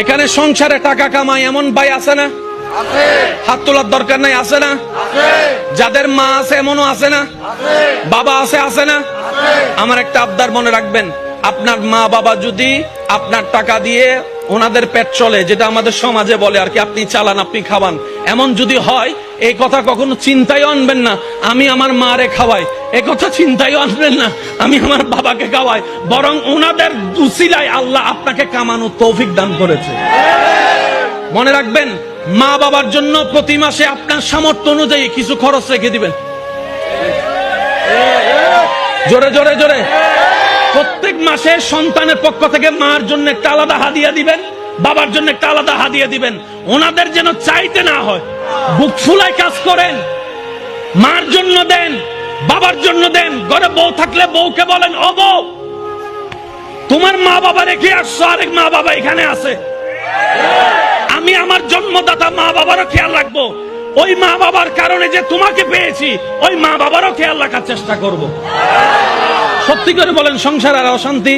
এখানে সংসারে টাকা কামায় এমন ভাই আছে না? হাত তোলার দরকার নাই, আছে না? যাদের মা আছে এমনও আছে না? বাবা আছে না? আমার একটা আবদার মনে রাখবেন, আপনার মা বাবা যদি আপনার টাকা দিয়ে ওনাদের পেট চলে, যেটা আমাদের সমাজে বলে আর কি, আপনি চালান আপনি খাবান, এমন যদি হয় এই কথা কখনো চিন্তায় আনবেন না আমি আমার মারে খাওয়াই, এই কথা চিন্তায় আনবেন না আমি আমার বাবাকে খাওয়াই, বরং ওনাদের উসিলায় আল্লাহ আপনাকে কামানোর তৌফিক দান করেছে। মনে রাখবেন, মা বাবার জন্য প্রতি মাসে আপনার সামর্থ্য অনুযায়ী কিছু খরচ রেখে দিবেন। জোরে জোরে জোরে। প্রত্যেক মাসে সন্তানের পক্ষ থেকে মার জন্য একটা আলাদা হাদিয়া দিবেন, বাবার জন্য একটা আলাদা হাদিয়া দিবেন। ওনাদের যেন চাইতে না হয়, বুক ফুলায় কাজ করেন। মার জন্য দেন, বাবার জন্য দেন। ঘরে বউ থাকলে বউকে বলেন, ও বউ, তোমার মা বাবা রেখে আসছো, আরেক মা বাবা এখানে আছে, আমি আমার জন্মদাতা মা বাবারও খেয়াল রাখবো। ওই মা বাবার কারণে যে তোমাকে পেয়েছি, ওই মা বাবারও খেয়াল রাখার চেষ্টা করব। সত্যি করে বলেন, সংসার আর অশান্তি